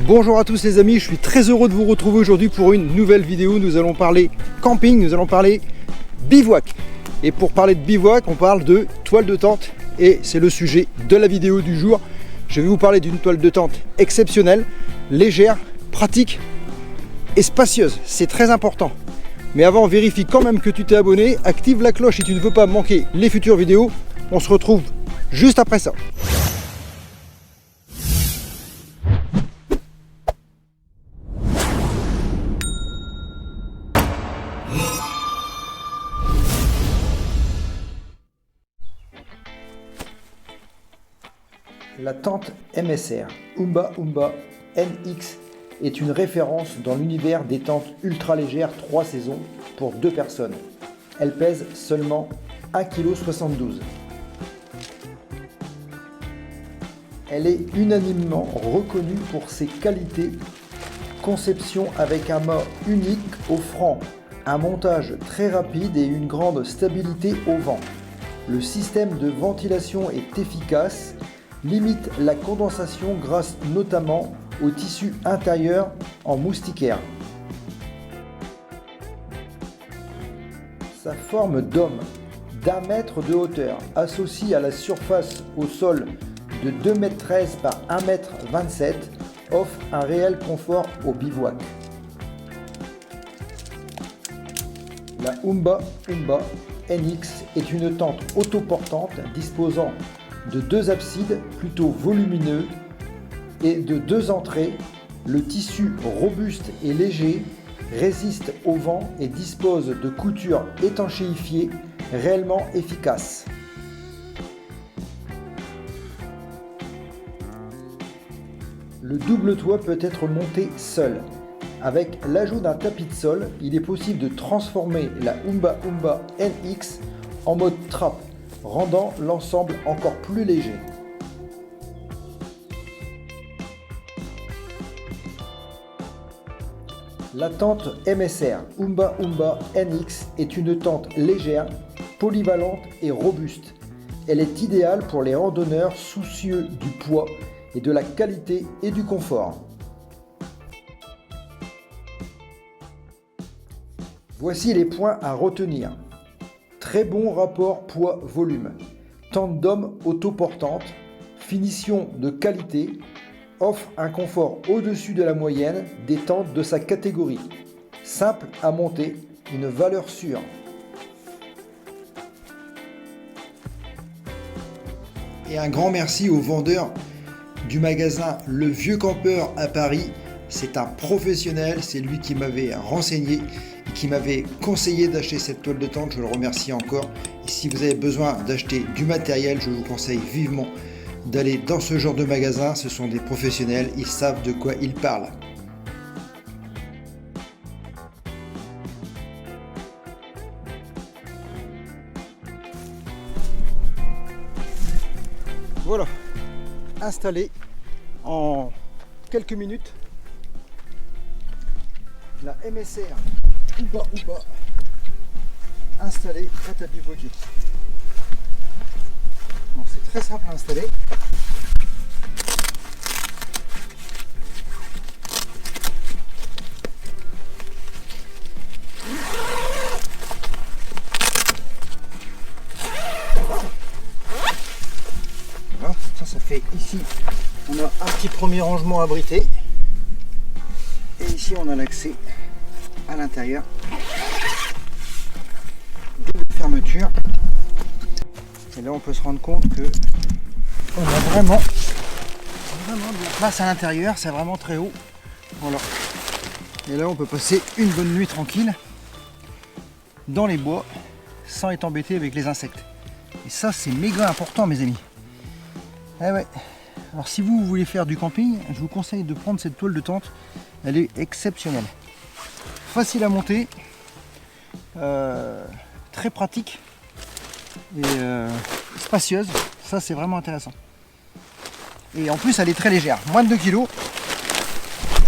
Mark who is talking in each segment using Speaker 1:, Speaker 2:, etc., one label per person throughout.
Speaker 1: Bonjour à tous les amis, je suis très heureux de vous retrouver aujourd'hui pour une nouvelle vidéo. Nous allons parler camping, nous allons parler bivouac. Et pour parler de bivouac, on parle de toile de tente et c'est le sujet de la vidéo du jour. Je vais vous parler d'une toile de tente exceptionnelle, légère, pratique et spacieuse. C'est très important. Mais avant, vérifie quand même que tu t'es abonné, active la cloche si tu ne veux pas manquer les futures vidéos. On se retrouve juste après ça. La tente MSR Oomba NX est une référence dans l'univers des tentes ultra légères 3 saisons pour 2 personnes. Elle pèse seulement 1,72 kg. Elle est unanimement reconnue pour ses qualités. Conception avec un mât unique offrant un montage très rapide et une grande stabilité au vent. Le système de ventilation est efficace, limite la condensation grâce notamment au tissu intérieur en moustiquaire. Sa forme d'homme d'1 mètre de hauteur, associée à la surface au sol de 2,13 m par 1,27 m, offre un réel confort au bivouac. La Oomba NX est une tente autoportante disposant de 2 absides plutôt volumineux et de 2 entrées. Le tissu robuste et léger résiste au vent et dispose de coutures étanchéifiées réellement efficaces. Le double toit peut être monté seul. Avec l'ajout d'un tapis de sol, il est possible de transformer la Oomba NX en mode trappe, rendant l'ensemble encore plus léger. La tente MSR Oomba NX est une tente légère, polyvalente et robuste. Elle est idéale pour les randonneurs soucieux du poids et de la qualité et du confort. Voici les points à retenir. Très bon rapport poids-volume, tente d'homme autoportante, finition de qualité, offre un confort au-dessus de la moyenne des tentes de sa catégorie, simple à monter, une valeur sûre. Et un grand merci au vendeur du magasin Le Vieux Campeur à Paris. C'est un professionnel, c'est lui qui m'avait renseigné, qui m'avait conseillé d'acheter cette toile de tente, je le remercie encore. Et si vous avez besoin d'acheter du matériel, je vous conseille vivement d'aller dans ce genre de magasin. Ce sont des professionnels, ils savent de quoi ils parlent. Voilà, installé en quelques minutes la MSR Oomba installée, prête à bivouaquer. C'est très simple à installer. Voilà, ça fait ici, on a un petit premier rangement abrité. Et ici on a l'accès à l'intérieur. Double fermeture. Et là on peut se rendre compte que on a vraiment de la place à l'intérieur, c'est vraiment très haut. Voilà. Et là on peut passer une bonne nuit tranquille dans les bois sans être embêté avec les insectes. Et ça c'est méga important mes amis. Eh ouais. Alors si vous voulez faire du camping, je vous conseille de prendre cette toile de tente. Elle est exceptionnelle. Facile à monter, très pratique et spacieuse. Ça c'est vraiment intéressant. Et en plus elle est très légère, moins de 2 kg,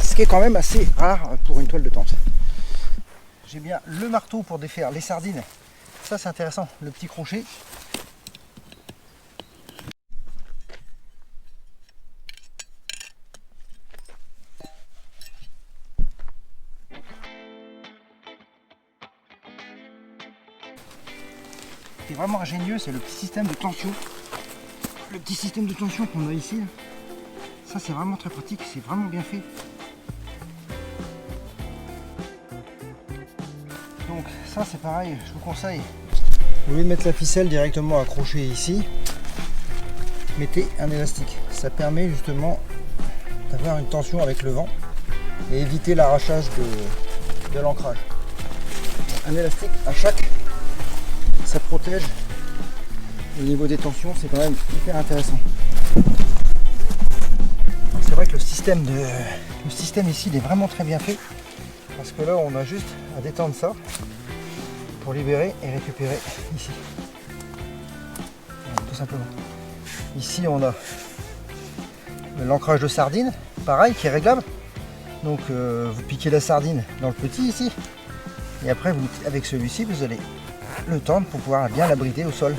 Speaker 1: ce qui est quand même assez rare pour une toile de tente. J'ai bien le marteau pour défaire les sardines. Ça c'est intéressant, le petit crochet. qui est vraiment ingénieux, c'est le petit système de tension. Le petit système de tension qu'on a ici, ça c'est vraiment très pratique, c'est vraiment bien fait. Donc ça c'est pareil, je vous conseille, au lieu de mettre la ficelle directement accrochée ici, mettez un élastique. Ça permet justement d'avoir une tension avec le vent et éviter l'arrachage de l'ancrage. Un élastique à chaque, ça protège au niveau des tensions, c'est quand même hyper intéressant. C'est vrai que le système ici il est vraiment très bien fait, parce que là on a juste à détendre ça pour libérer et récupérer ici. Voilà, tout simplement. Ici on a l'ancrage de sardine, pareil, qui est réglable. Donc vous piquez la sardine dans le petit ici, et après vous, avec celui-ci vous allez le tendre pour pouvoir bien l'abriter au sol.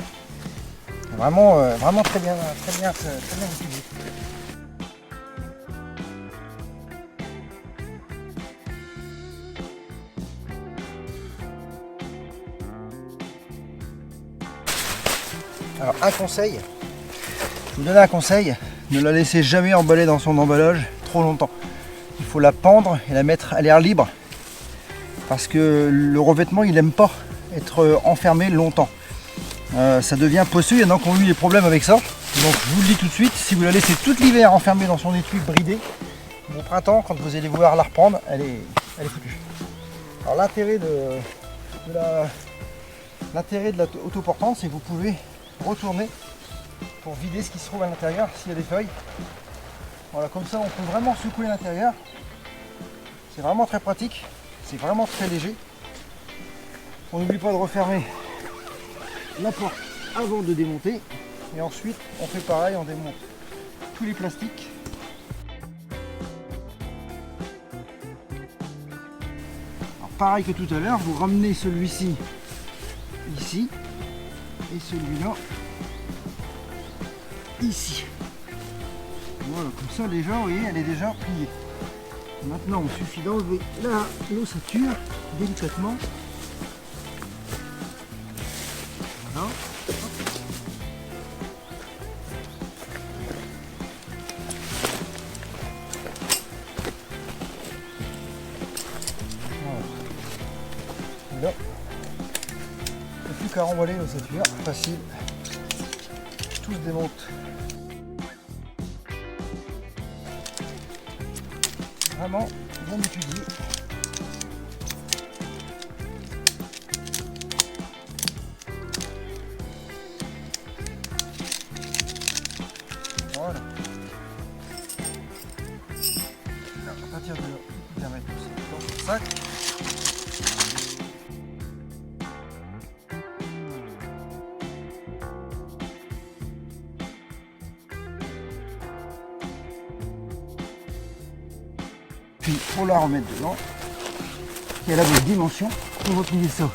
Speaker 1: Vraiment, vraiment très bien utilisé. Alors un conseil, je vous donne un conseil, ne la laissez jamais emballer dans son emballage trop longtemps. Il faut la pendre et la mettre à l'air libre, parce que le revêtement il n'aime pas être enfermé longtemps. Ça devient poisseux, il y en a qui ont eu des problèmes avec ça. Donc je vous le dis tout de suite, si vous la laissez tout l'hiver enfermée dans son étui bridé, au printemps, quand vous allez vouloir la reprendre, elle est foutue. Alors l'intérêt de l'autoportante, c'est que vous pouvez retourner pour vider ce qui se trouve à l'intérieur s'il y a des feuilles. Voilà, comme ça on peut vraiment secouer l'intérieur. C'est vraiment très pratique, c'est vraiment très léger. On n'oublie pas de refermer la porte avant de démonter, et ensuite on fait pareil, on démonte tous les plastiques. Alors pareil que tout à l'heure, vous ramenez celui-ci ici et celui-là ici. Voilà, comme ça déjà, vous voyez, elle est déjà pliée. Maintenant il suffit d'enlever l'ossature délicatement. Voilà. Et là, il n'y a plus qu'à renvoyer l'ossature, facile, tout se démonte. Vraiment bien étudié. Voilà. Alors, à partir de là, vous pouvez mettre dans le sac. Puis pour la remettre dedans, et elle a des dimensions pour replier ça.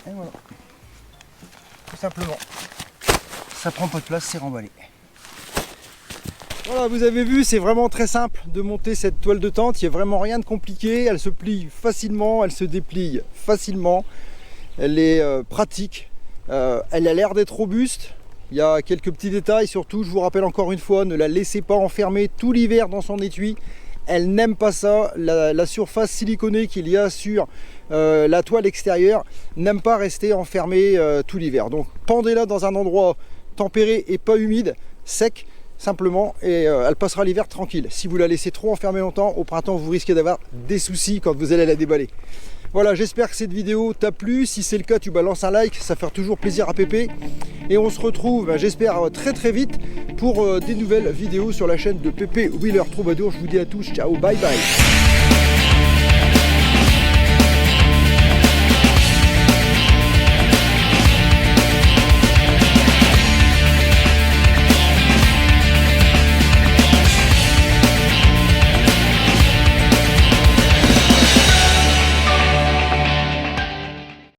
Speaker 1: Et voilà, tout simplement, ça prend pas de place, c'est remballé. Voilà, vous avez vu, c'est vraiment très simple de monter cette toile de tente, il n'y a vraiment rien de compliqué, elle se plie facilement, elle se déplie facilement, elle est pratique, elle a l'air d'être robuste. Il y a quelques petits détails, surtout je vous rappelle encore une fois, ne la laissez pas enfermer tout l'hiver dans son étui. Elle n'aime pas ça, la surface siliconée qu'il y a sur la toile extérieure n'aime pas rester enfermée tout l'hiver. Donc pendez-la dans un endroit tempéré et pas humide, sec simplement, et elle passera l'hiver tranquille. Si vous la laissez trop enfermée longtemps, au printemps vous risquez d'avoir des soucis quand vous allez la déballer. Voilà, j'espère que cette vidéo t'a plu. Si c'est le cas, tu balances un like, ça fait toujours plaisir à Pépé. Et on se retrouve, j'espère, très vite pour des nouvelles vidéos sur la chaîne de Pépé Wheeler Troubadour. Je vous dis à tous, ciao, bye bye.